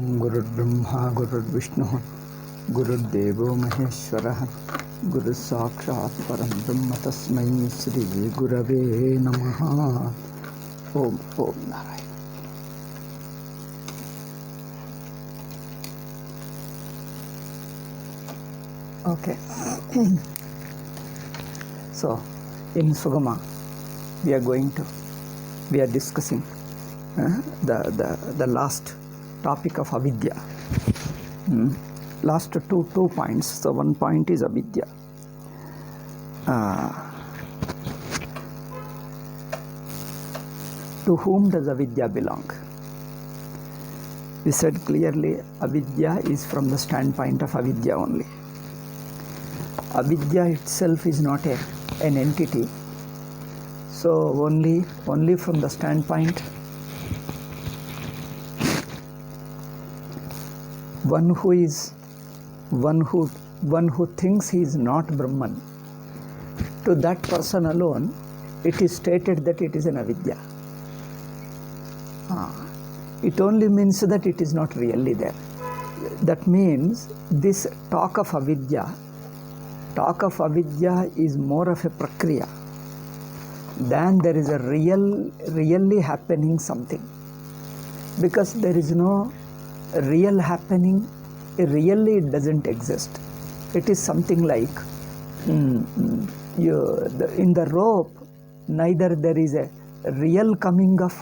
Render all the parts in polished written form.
गुरुर्ब्रह्मा गुरुर्विष्णुः गुरुर्देवो महेश्वरः गुरुसाक्षात् परं ब्रह्म तस्मै श्री गुरवे नमः. Om Om Narayan. Okay. So in Sugama we are discussing the last topic of avidya. Last two points. So one point is avidya. To whom does avidya belong? We said clearly avidya is from the standpoint of avidya only. Avidya itself is not an entity. So only from the standpoint one who thinks he is not Brahman, to that person alone it is stated that it is an avidya. It only means that it is not really there. That means this talk of avidya is more of a prakriya than there is a really happening something, because there is no real happening. Really it doesn't exist. It is something like in the rope, neither there is a real coming of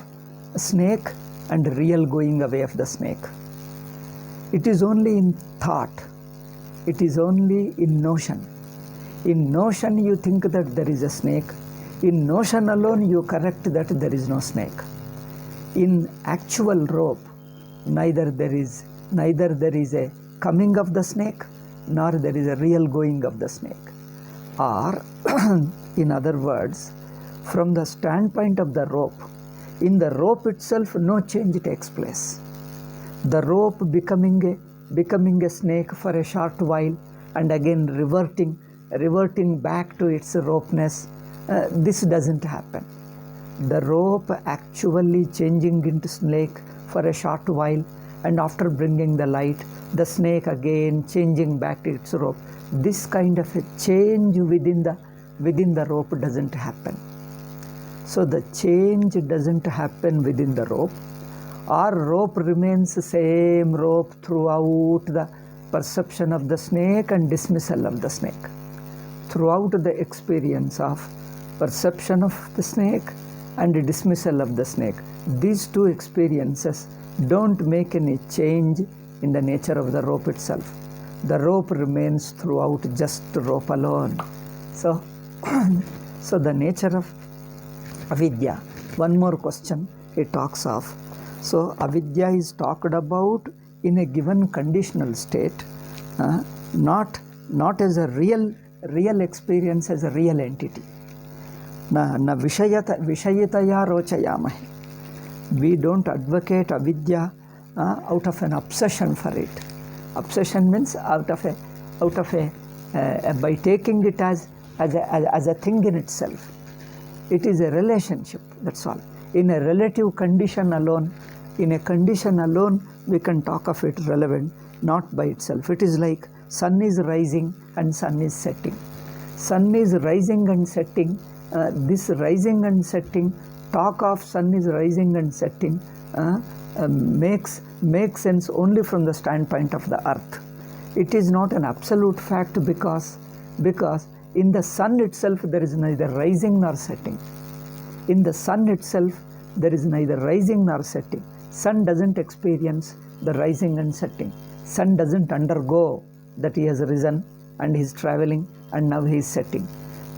a snake and real going away of the snake. It is only in thought. It is only in notion. In notion you think that there is a snake. In notion alone you correct that there is no snake. In actual rope, neither there is a coming of the snake, nor there is a real going of the snake. Or in other words, from the standpoint of the rope, in the rope itself no change takes place. The rope becoming a snake for a short while and again reverting back to its ropeness, this doesn't happen. The rope actually changing into snake for a short while, and after bringing the light, the snake again changing back to its rope. This kind of a change within the rope doesn't happen. So the change doesn't happen within the rope. Our rope remains the same rope throughout the perception of the snake and dismissal of the snake. Throughout the experience of perception of the snake and dismissal of the snake, these two experiences don't make any change in the nature of the rope itself. The rope remains throughout just rope alone. So the nature of avidya. One more question he talks of. So avidya is talked about in a given conditional state, not as a real experience, as a real entity. Na vishayataya rochayamahi. We don't advocate avidya out of an obsession for it. Obsession means out of a by taking it as a thing in itself. It is a relationship, that's all. In a relative condition alone, we can talk of it relevant, not by itself. It is like sun is rising and sun is setting. Sun is rising and setting. This rising and setting, talk of sun is rising and setting makes sense only from the standpoint of the earth. It is not an absolute fact because in the sun itself there is neither rising nor setting. In the sun itself there is neither rising nor setting. Sun doesn't experience the rising and setting. Sun doesn't undergo that he has risen and he is traveling and now he is setting.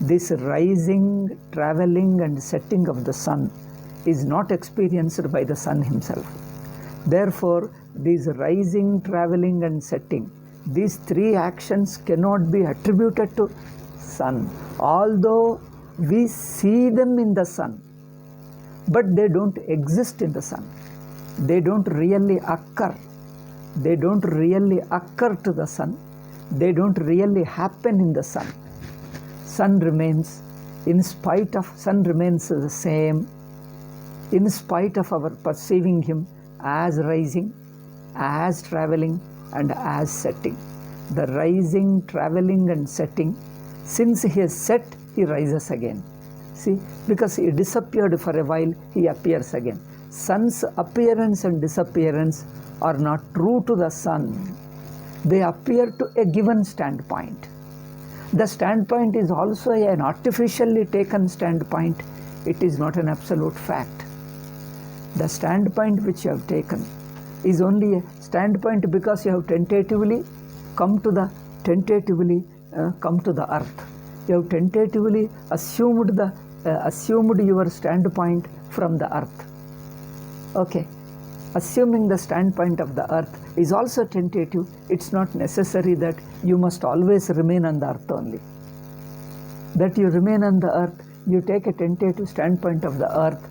This rising, traveling and setting of the sun is not experienced by the sun himself. Therefore, these rising, traveling and setting, these three actions cannot be attributed to sun, although we see them in the sun, but they don't exist in the sun. They don't really occur. They don't really occur to the sun. They don't really happen in the sun. Sun remains the same in spite of our perceiving him as rising as traveling and as setting. The rising, traveling and setting, since he has set, he rises again. See, because he disappeared for a while, he appears again. Sun's appearance and disappearance are not true to the sun. They appear to a given standpoint. The standpoint is also an artificially taken standpoint. It is not an absolute fact. The standpoint which you have taken is only a standpoint because you have tentatively come to the earth. You have tentatively assumed your standpoint from the earth. Okay, assuming the standpoint of the earth is also tentative. It's not necessary that you must always remain on the earth only. That you remain on the earth, you take a tentative standpoint of the earth,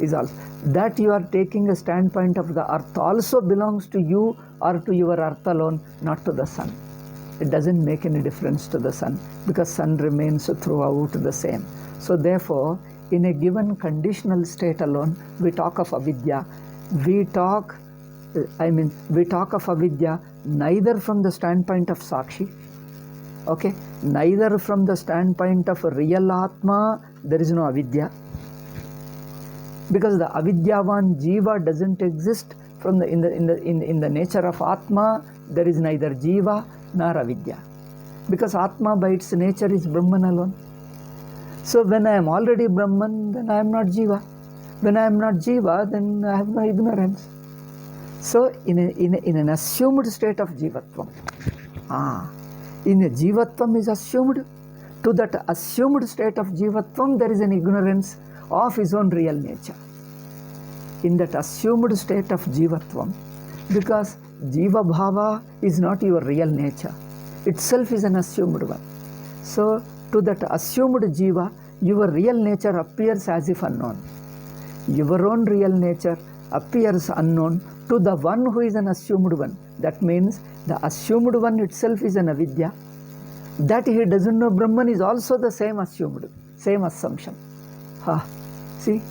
is also. That you are taking a standpoint of the earth also belongs to you or to your earth alone, not to the sun. It doesn't make any difference to the sun because sun remains throughout the same. So therefore, in a given conditional state alone, we talk of avidya. We talk of avidya neither from the standpoint of Sakshi, okay, neither from the standpoint of real Atma. There is no avidya, because the avidyavan jiva doesn't exist from in the nature of Atma. There is neither jiva nor avidya, because Atma by its nature is Brahman alone. So when I am already Brahman, then I am not jiva. When I am not jiva, then I have no ignorance. So in an assumed state of jivatvam, in a jivatvam is assumed. To that assumed state of jivatvam, there is an ignorance of his own real nature. In that assumed state of jivatvam, because jiva bhava is not your real nature, itself is an assumed one. So to that assumed jiva, your real nature appears as if unknown. Your own real nature appears unknown to the one who is an assumed one. That means the assumed one itself is an avidya. That he doesn't know Brahman is also the same assumed, same assumption. See,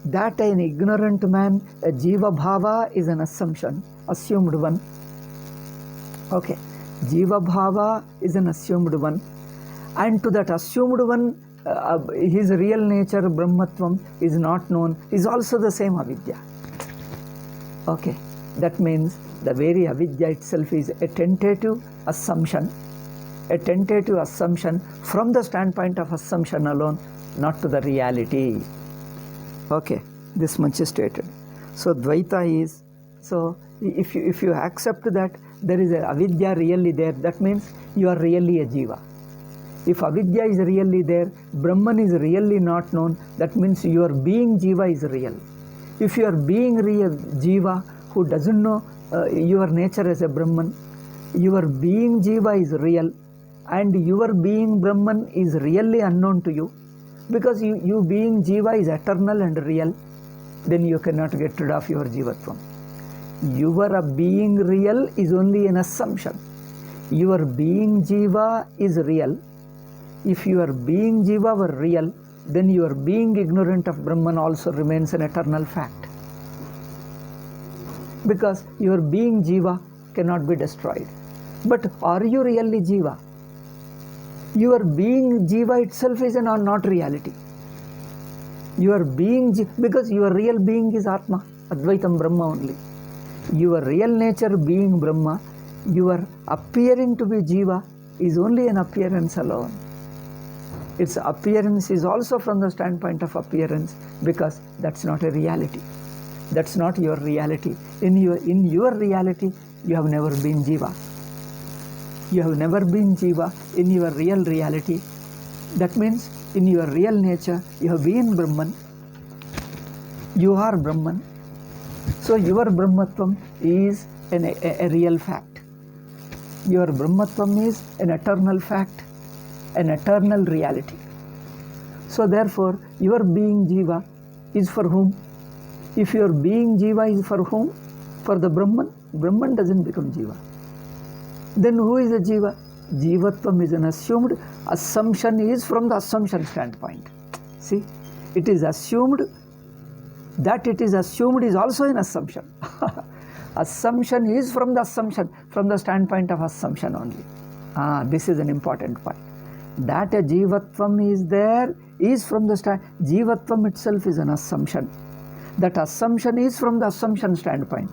that an ignorant man, a jiva bhava is an assumption, assumed one. Okay, jiva bhava is an assumed one. And to that assumed one, his real nature, Brahmatvam, is not known, is also the same avidya. Okay, that means the very avidya itself is a tentative assumption from the standpoint of assumption alone, not to the reality. Okay, this much is stated. So Dvaita is, so if you accept that there is a avidya really there, that means you are really a jiva. If avidya is really there, Brahman is really not known, that means your being jiva is real. If you are being real jiva who doesn't know your nature as a Brahman, your being jiva is real and your being Brahman is really unknown to you, because you being jiva is eternal and real, then you cannot get rid of your jivatvam. Your being real is only an assumption. Your being jiva is real. If your being jiva were real, then your being ignorant of Brahman also remains an eternal fact. Because your being jiva cannot be destroyed. But are you really jiva? Your being jiva itself is not reality. Your being, because your real being is Atma, Advaitam Brahma only. Your real nature being Brahma, your appearing to be jiva is only an appearance alone. Its appearance is also from the standpoint of appearance, because that's not a reality. That's not your reality. In your reality, you have never been jiva. You have never been jiva in your real reality. That means in your real nature, you have been Brahman. You are Brahman. So your Brahmatvam is a real fact. Your Brahmatvam is an eternal fact, an eternal reality. So therefore, your being jiva is for whom? If your being jiva is for whom? For the Brahman. Brahman doesn't become jiva. Then who is a jiva? Jivatvam is an assumed. Assumption is from the assumption standpoint. See, it is assumed. That it is assumed is also an assumption. Assumption is from the standpoint of assumption only. This is an important point. That a jivatvam is there is from the jivatvam itself is an assumption. That assumption is from the assumption standpoint.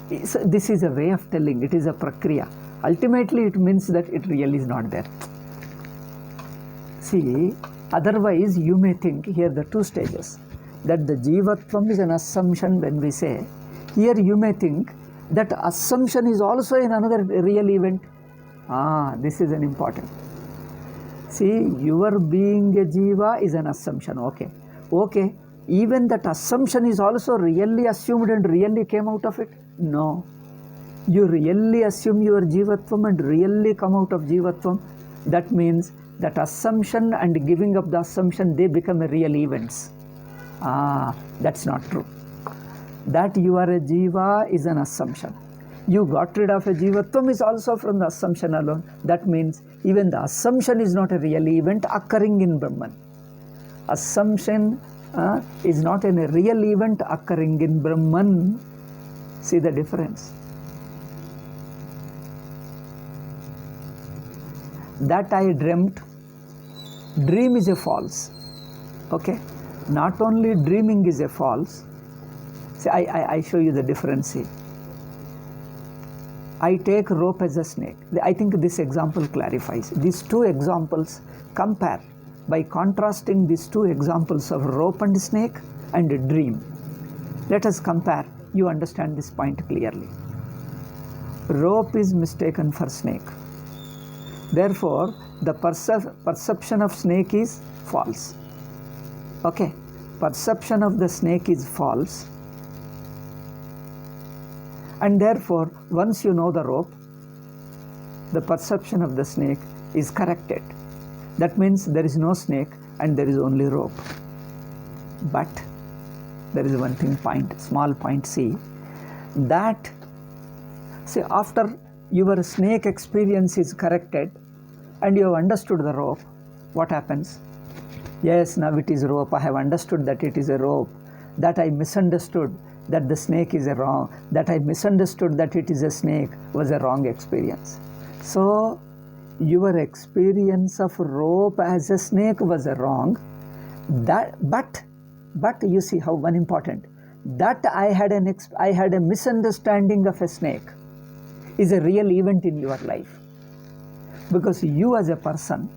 This is a way of telling, it is a prakriya. Ultimately it means that it really is not there. See, otherwise you may think here the two stages, that the jivatvam is an assumption when we say. Here you may think that assumption is also in another real event. This is an important. See, your being a jiva is an assumption. Okay. Even that assumption is also really assumed and really came out of it? No. You really assume your jivatvam and really come out of jivatvam. That means that assumption and giving up the assumption, they become real events. That's not true. That you are a jiva is an assumption. You got rid of a jivatvam is also from the assumption alone. That means even the assumption is not a real event occurring in Brahman. Assumption is not a real event occurring in Brahman. See the difference. That I dreamt, dream is a false. Okay? Not only dreaming is a false. See, I show you the difference here. I take rope as a snake. I think this example clarifies. These two examples compare by contrasting these two examples of rope and snake and dream. Let us compare. You understand this point clearly. Rope is mistaken for snake. Therefore, the perception of snake is false. Okay? Perception of the snake is false. And therefore, once you know the rope, the perception of the snake is corrected. That means there is no snake and there is only rope. But there is one thing, small point, see, that, see, after your snake experience is corrected and you have understood the rope, what happens? Yes, now it is rope. I have understood that it is a rope. That I misunderstood that the snake is a wrong. That I misunderstood that it is a snake was a wrong experience. So, your experience of rope as a snake was a wrong. But you see how one important. That I had a misunderstanding of a snake is a real event in your life. Because you as a person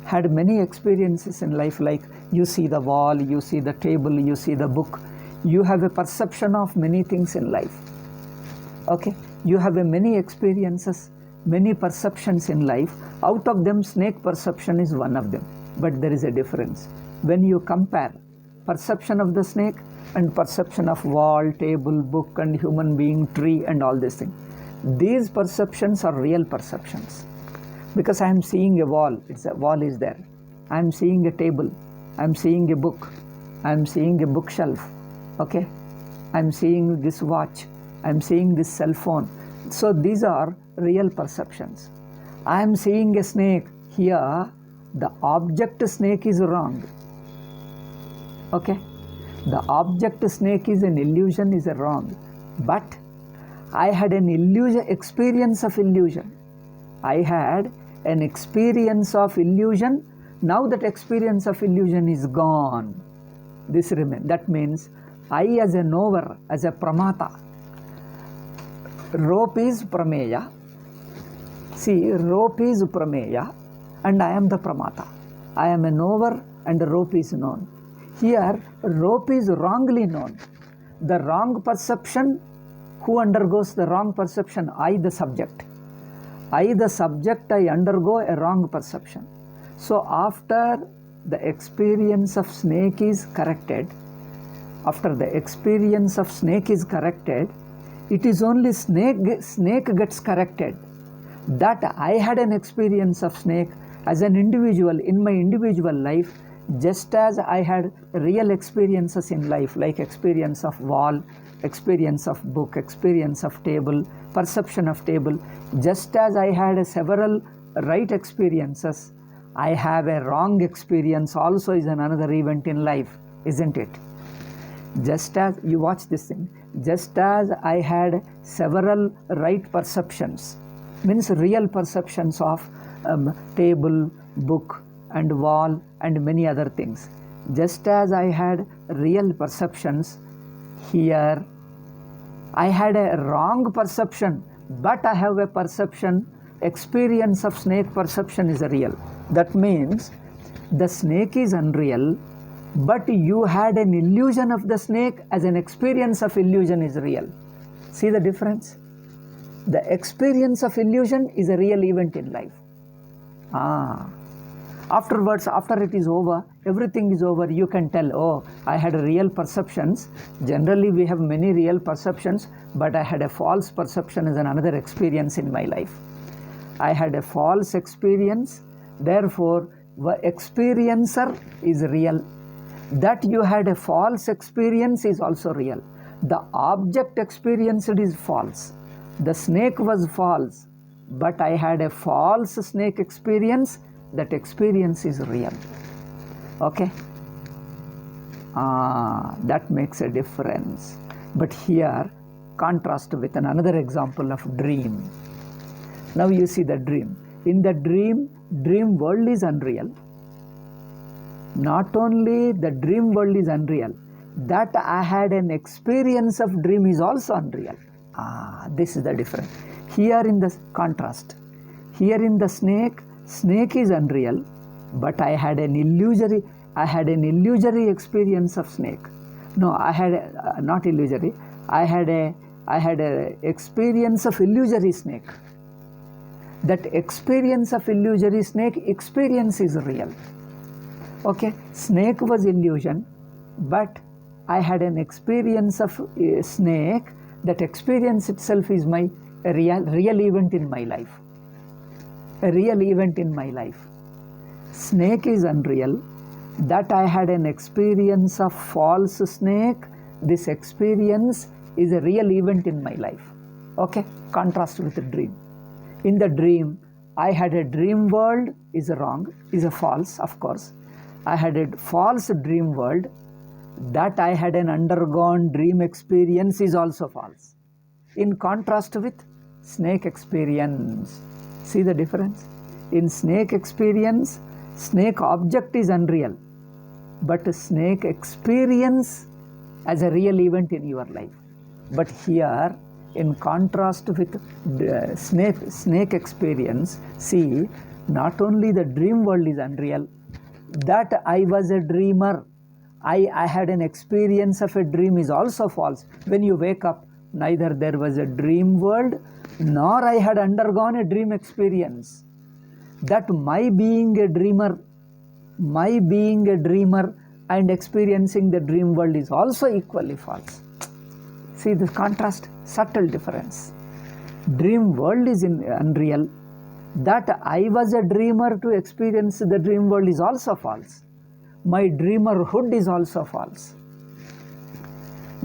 had many experiences in life, like you see the wall, you see the table, you see the book. You have a perception of many things in life. Okay? You have many experiences, many perceptions in life. Out of them, snake perception is one of them. But there is a difference. When you compare perception of the snake and perception of wall, table, book and human being, tree and all these things, these perceptions are real perceptions. Because I am seeing a wall, wall is there. I am seeing a table, I am seeing a book, I am seeing a bookshelf. Okay? I am seeing this watch, I am seeing this cell phone. So these are real perceptions. I am seeing a snake. Here, the object snake is wrong. Okay? The object snake is an illusion, is a wrong. But I had an experience of illusion. I had an experience of illusion. Now that experience of illusion is gone. This remains. That means I as a knower, as a pramata. Rope is prameya. See, rope is prameya and I am the pramata. I am a knower and the rope is known. Here, rope is wrongly known. The wrong perception, who undergoes the wrong perception? I, the subject. I, the subject, I undergo a wrong perception. So after the experience of snake is corrected, it is only snake gets corrected. That I had an experience of snake as an individual in my individual life, just as I had real experiences in life, like experience of wall, experience of book, experience of table, perception of table. Just as I had several right experiences, I have a wrong experience also is another event in life, isn't it? Just as you watch this thing, just as I had several right perceptions, means real perceptions of table, book and wall and many other things. Just as I had real perceptions, here I had a wrong perception, but I have a perception, experience of snake perception is real. That means the snake is unreal, but you had an illusion of the snake as an experience of illusion is real. See the difference? The experience of illusion is a real event in life. Afterwards, after it is over, everything is over, you can tell, oh, I had real perceptions. Generally, we have many real perceptions, but I had a false perception as another experience in my life. I had a false experience, therefore, the experiencer is real. That you had a false experience is also real. The object experienced is false. The snake was false, but I had a false snake experience. That experience is real. Okay? That makes a difference. But here, contrast with another example of dream. Now you see the dream. In the dream world is unreal. Not only the dream world is unreal, that I had an experience of dream is also unreal. This is the difference. Here in the contrast, here in the snake is unreal, but I had an illusory experience of snake. No, I had not illusory. I had a experience of illusory snake. That experience of illusory snake experience is real. Okay, snake was illusion, but I had an experience of snake. That experience itself is my real event in my life. A real event in my life. Snake is unreal. That I had an experience of false snake. This experience is a real event in my life. Okay, contrast with the dream. In the dream, I had a dream world is wrong, is a false, of course. I had a false dream world. That I had an undergone dream experience is also false. In contrast with snake experience. See the difference? In snake experience, snake object is unreal, but snake experience as a real event in your life. But here, in contrast with snake experience, see, not only the dream world is unreal, that I was a dreamer, I had an experience of a dream is also false. When you wake up, neither there was a dream world, nor I had undergone a dream experience. That my being a dreamer and experiencing the dream world is also equally false. See the contrast, subtle difference. Dream world is unreal. That I was a dreamer to experience the dream world is also false. My dreamerhood is also false.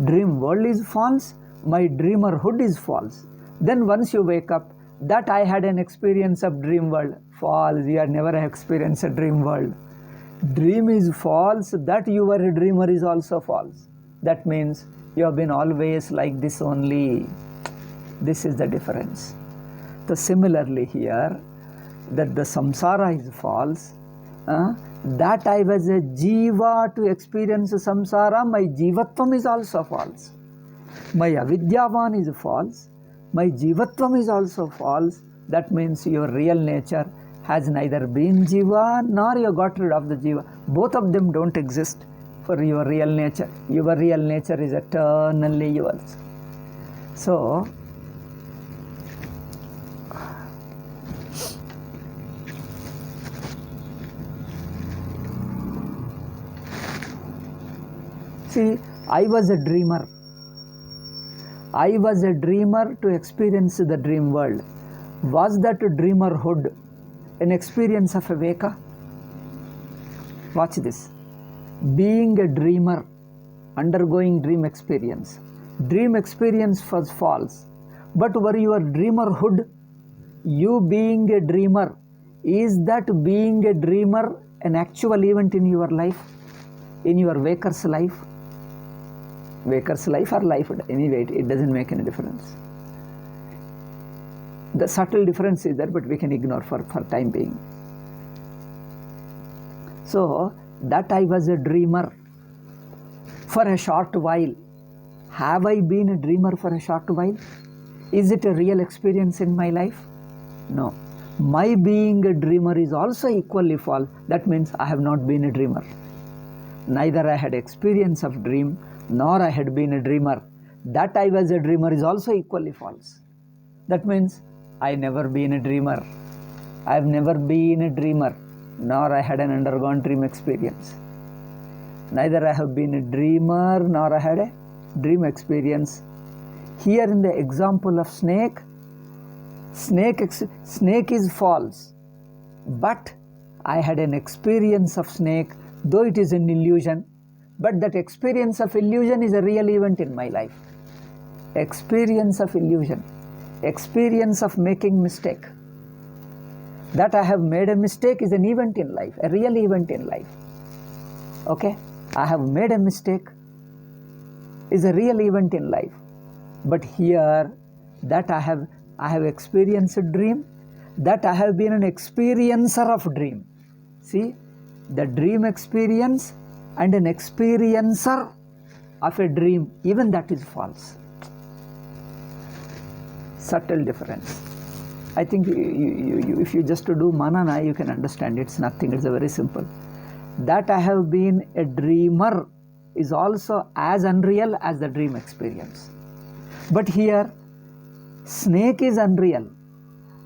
Dream world is false, my dreamerhood is false. Then once you wake up, that I had an experience of dream world, false. You had never experienced a dream world. Dream is false, that you were a dreamer is also false. That means you have been always like this only. This is the difference. So similarly here, that the samsara is false. That I was a jiva to experience samsara, my jivatvam is also false. My avidyavan is false, my jivatvam is also false. That means your real nature has neither been jiva nor you got rid of the jiva. Both of them don't exist for your real nature. Your real nature is eternally yours. So, see, I was a dreamer. I was a dreamer to experience the dream world. Was that dreamerhood an experience of a veka? Watch this. Being a dreamer, undergoing dream experience. Dream experience was false. But were your dreamerhood, you being a dreamer, is that being a dreamer an actual event in your life? In your waker's life? Waker's life or life, anyway, it doesn't make any difference. The subtle difference is there, but we can ignore for time being. So, that I was a dreamer for a short while. Have I been a dreamer for a short while? Is it a real experience in my life? No. My being a dreamer is also equally false. That means I have not been a dreamer. Neither I had experience of dream, nor I had been a dreamer. That I was a dreamer is also equally false. That means I never been a dreamer. I have never been a dreamer, nor I had an undergone dream experience. Neither I have been a dreamer, nor I had a dream experience. Here in the example of snake is false, but I had an experience of snake, though it is an illusion, but that experience of illusion is a real event in my life. Experience of illusion, experience of making mistake. That I have made a mistake is an event in life, a real event in life. Okay? I have made a mistake is a real event in life. But here, that I have experienced a dream, that I have been an experiencer of dream. See, the dream experience and an experiencer of a dream, even that is false. Subtle difference. I think if you just do manana, you can understand. It's nothing, it's a very simple. That I have been a dreamer is also as unreal as the dream experience. But here, snake is unreal.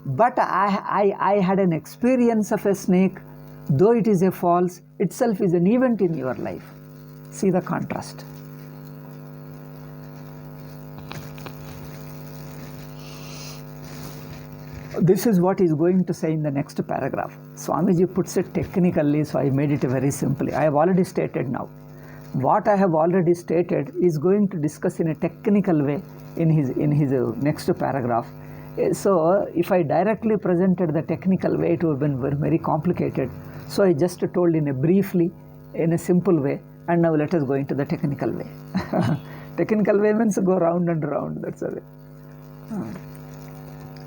But I had an experience of a snake, though it is a false, itself is an event in your life. See the contrast. This is what he's going to say in the next paragraph. Swamiji puts it technically, so I made it very simply. I have already stated now. What I have already stated is going to discuss in a technical way in his next paragraph. So if I directly presented the technical way, it would have been very complicated. So I just told in a simple way, and now let us go into the technical way. Technical way means go round and round, that's the way.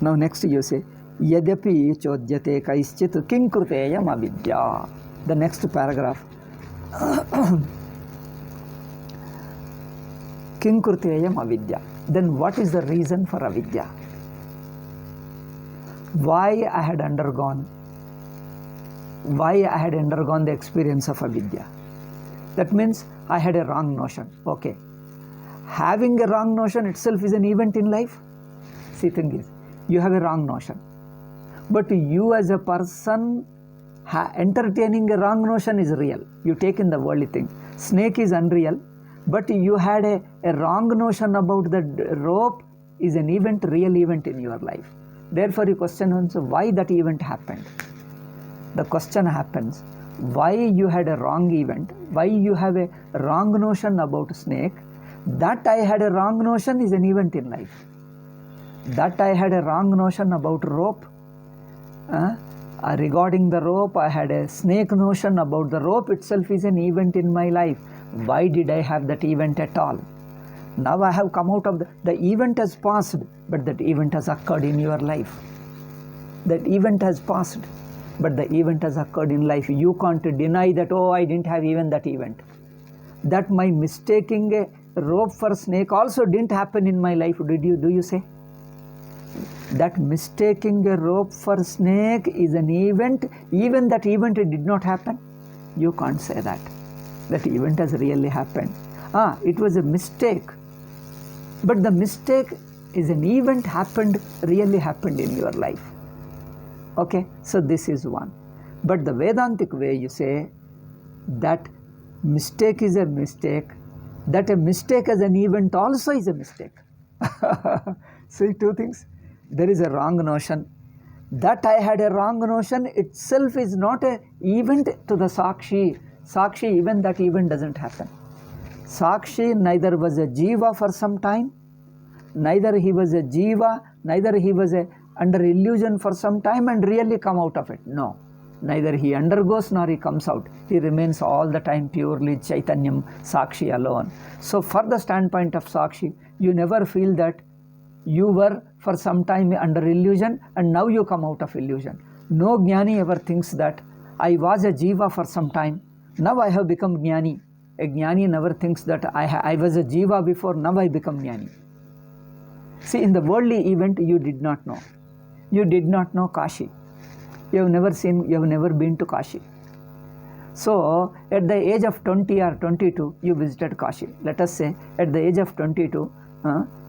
Now next you say, Yadyapi chodyate kaischit kinkruteyam avidya. The next paragraph. Kinkruteyam avidya. Then what is the reason for avidya? Why I had undergone the experience of avidya? That means I had a wrong notion. Okay. Having a wrong notion itself is an event in life. See, thing is, you have a wrong notion. But you as a person entertaining a wrong notion is real. You take in the worldly thing. Snake is unreal, but you had a wrong notion about the rope is an event, real event in your life. Therefore, you question also why that event happened. The question happens, why you had a wrong event, why you have a wrong notion about snake. That I had a wrong notion is an event in life. That I had a wrong notion about rope. Regarding the rope, I had a snake notion about the rope itself is an event in my life. Why did I have that event at all? Now I have come out of the event has passed, but that event has occurred in your life. That event has passed, but the event has occurred in life. You can't deny that, oh, I didn't have even that event. That my mistaking a rope for snake also didn't happen in my life. Do you say? That mistaking a rope for snake is an event, even that event did not happen. You can't say that. That event has really happened. It was a mistake. But the mistake is an event really happened in your life. Okay, so this is one. But the Vedantic way, you say that mistake is a mistake, that a mistake as an event also is a mistake. See, two things. There is a wrong notion. That I had a wrong notion itself is not an event to the Sakshi. Sakshi, even that event doesn't happen. Sakshi neither was a jiva for some time, neither he was a jiva, neither he was under illusion for some time and really come out of it. No. Neither he undergoes nor he comes out. He remains all the time purely Chaitanyam, Sakshi alone. So for the standpoint of Sakshi, you never feel that you were for some time under illusion and now you come out of illusion. No Jnani ever thinks that I was a Jiva for some time, now I have become Jnani. A Jnani never thinks that I was a Jiva before, now I become Jnani. See, in the worldly event, you did not know. You did not know Kashi. You have never been to Kashi. So, at the age of 20 or 22, you visited Kashi. Let us say, at the age of 22,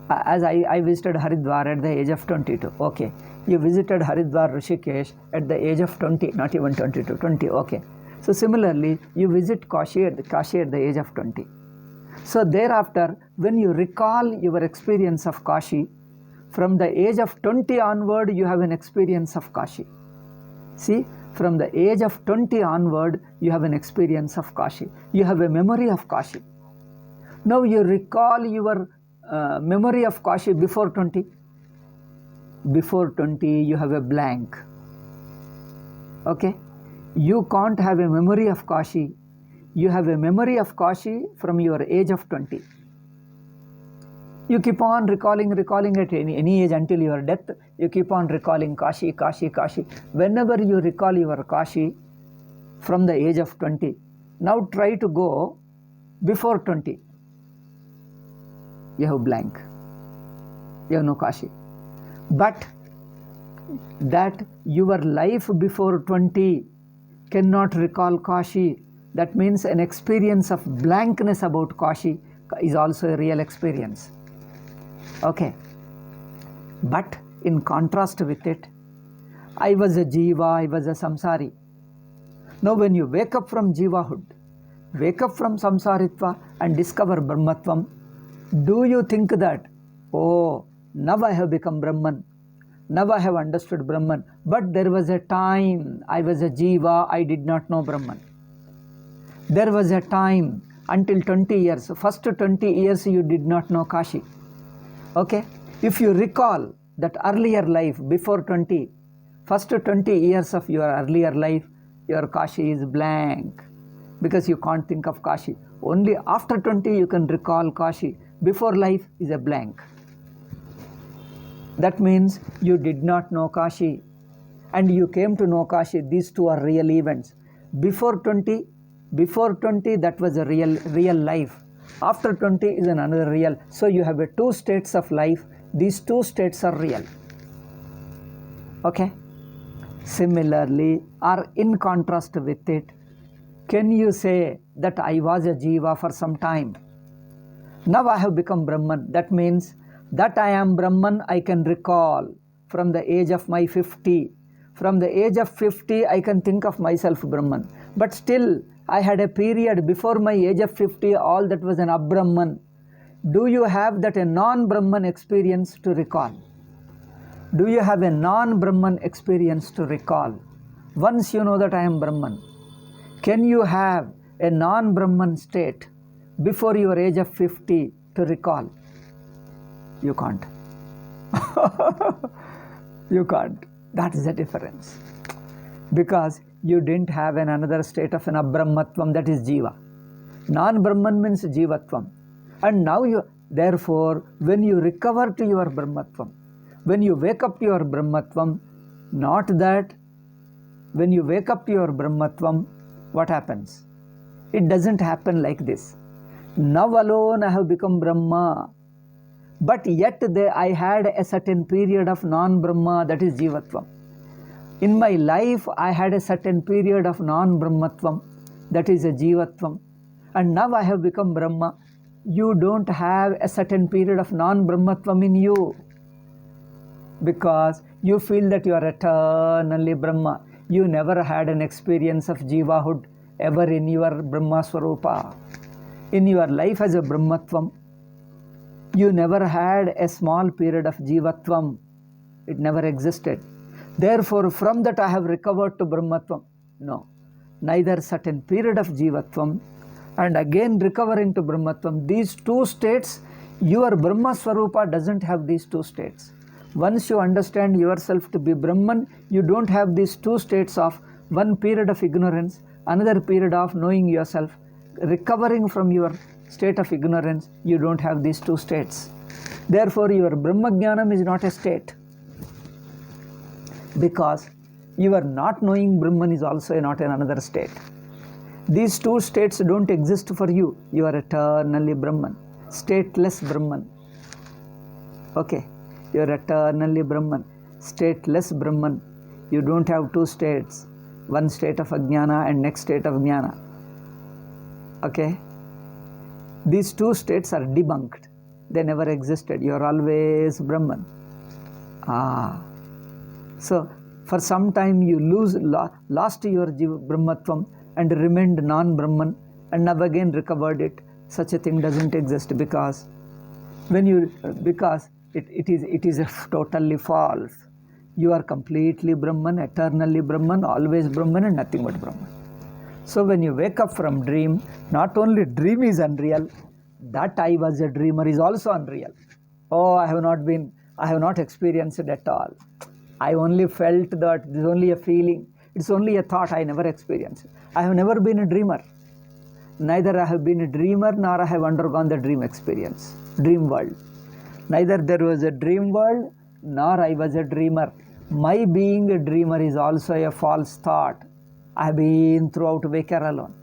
as I visited Haridwar at the age of 22. Okay. You visited Haridwar, Rishikesh at the age of 20, not even 22, 20. Okay. So, similarly, you visit Kashi at the age of 20. So, thereafter, when you recall your experience of Kashi, from the age of 20 onward, you have an experience of Kashi. See, from the age of 20 onward, you have an experience of Kashi. You have a memory of Kashi. Now you recall your memory of Kashi before 20. Before 20, you have a blank. Okay? You can't have a memory of Kashi. You have a memory of Kashi from your age of 20. You keep on recalling at any age until your death. You keep on recalling Kashi. Whenever you recall your Kashi from the age of 20, now try to go before 20. You have blank. You have no Kashi. But that your life before 20 cannot recall Kashi. That means an experience of blankness about Kashi is also a real experience. Okay. But in contrast with it, I was a Jiva, I was a Samsari. Now when you wake up from Jivahood, wake up from Samsaritva and discover Brahmatvam, do you think that, oh, now I have become Brahman, now I have understood Brahman, but there was a time I was a Jiva, I did not know Brahman. There was a time until 20 years, first 20 years you did not know Kashi. Okay? If you recall that earlier life before 20, first 20 years of your earlier life, your Kashi is blank because you can't think of Kashi. Only after 20 you can recall Kashi. Before life is a blank. That means you did not know Kashi and you came to know Kashi. These two are real events. Before 20, that was a real life. After 20 is another real. So you have two states of life. These two states are real. Okay? Similarly, or in contrast with it, can you say that I was a Jiva for some time? Now I have become Brahman. That means that I am Brahman, I can recall from the age of my 50. From the age of 50, I can think of myself Brahman. But still, I had a period before my age of 50, all that was an Abrahman. Do you have that a non-Brahman experience to recall? Do you have a non-Brahman experience to recall? Once you know that I am Brahman, can you have a non-Brahman state before your age of 50 to recall? You can't. You can't. That is the difference. Because you didn't have another state of an Abrahmatvam, that is Jiva. Non-Brahman means Jivatvam. And now therefore, when you recover to your Brahmatvam, when you wake up to your Brahmatvam, not that when you wake up to your Brahmatvam, what happens? It doesn't happen like this. Now alone I have become Brahma. But yet I had a certain period of non-Brahma, that is Jivatvam. In my life, I had a certain period of non-Brahmatvam, that is a Jivatvam. And now I have become Brahma. You don't have a certain period of non-Brahmatvam in you. Because you feel that you are eternally Brahma. You never had an experience of Jivahood ever in your Brahma Swarupa. In your life as a Brahmatvam, you never had a small period of Jivatvam. It never existed. Therefore, from that I have recovered to Brahmatvam. No. Neither certain period of Jivatvam and again recovering to Brahmatvam. These two states, your Brahma Swarupa doesn't have these two states. Once you understand yourself to be Brahman, you don't have these two states of one period of ignorance, another period of knowing yourself, recovering from your state of ignorance. You don't have these two states. Therefore, your Brahmajnanam is not a state, because you are not knowing Brahman is also not in another state. These two states don't exist for you. You are eternally Brahman, stateless Brahman. Okay, you are eternally Brahman, stateless Brahman. You don't have two states, one state of Ajnana and next state of Jnana. Okay, these two states are debunked. They never existed. You are always Brahman. So for some time you lost your Brahmatvam and remained non-Brahman, and now again recovered it. Such a thing doesn't exist, because it is totally false. You are completely Brahman, eternally Brahman, always Brahman, and nothing but Brahman. So when you wake up from dream, not only dream is unreal, that I was a dreamer is also unreal. Oh, I have not experienced it at all. I only felt that it is only a feeling. It's only a thought. I never experienced it. I have never been a dreamer. Neither I have been a dreamer, nor I have undergone the dream experience, dream world. Neither there was a dream world, nor I was a dreamer. My being a dreamer is also a false thought. I have been throughout Vakar alone.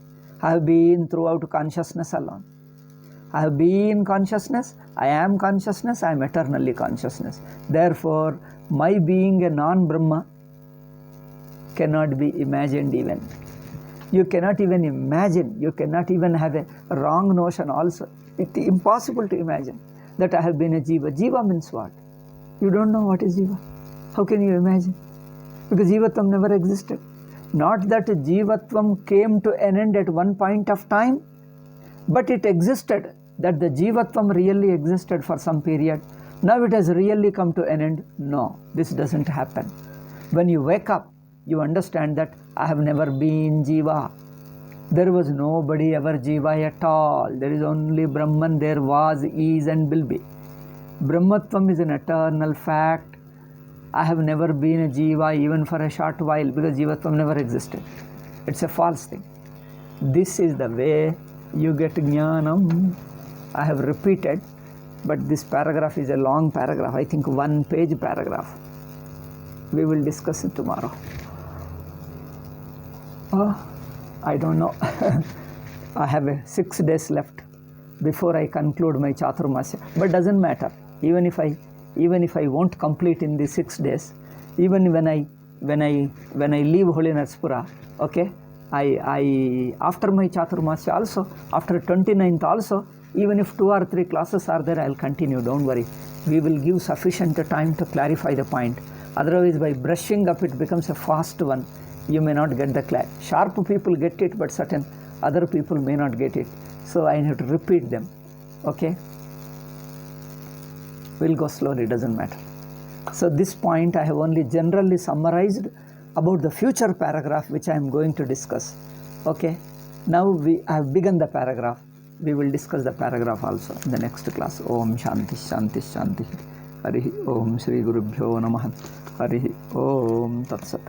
I have been throughout consciousness alone. I have been consciousness, I am consciousness, I am eternally consciousness. Therefore, my being a non-Brahma cannot be imagined even. You cannot even imagine, you cannot even have a wrong notion also. It's impossible to imagine that I have been a Jiva. Jiva means what? You don't know what is Jiva. How can you imagine? Because Jivatvam never existed. Not that Jivatvam came to an end at one point of time, but it existed, that the Jivatvam really existed for some period. Now it has really come to an end. No, this doesn't happen. When you wake up, you understand that I have never been Jiva. There was nobody ever Jiva at all. There is only Brahman. There was, is, and will be. Brahmatvam is an eternal fact. I have never been a Jiva even for a short while, because Jivatvam never existed. It's a false thing. This is the way you get Jnanam. I have repeated, but this paragraph is a long paragraph. I think 1-page paragraph. We will discuss it tomorrow. I don't know. I have 6 days left before I conclude my Chaturmasya. But doesn't matter. Even if I won't complete in these 6 days, even when I leave Holy Narspura, okay, I after my Chaturmasya also, after 29th also, even if 2 or 3 classes are there, I'll continue. Don't worry. We will give sufficient time to clarify the point. Otherwise, by brushing up, it becomes a fast one. You may not get the clarity. Sharp people get it, but certain other people may not get it. So I have to repeat them. Okay? We'll go slowly, doesn't matter. So this point I have only generally summarized about the future paragraph which I am going to discuss. Okay? Now I have begun the paragraph. We will discuss the paragraph also in the next class. Om Shanti Shanti Shanti. Harihi Om Shri Gurubhyo Namaha. Harihi Om Tat Sat.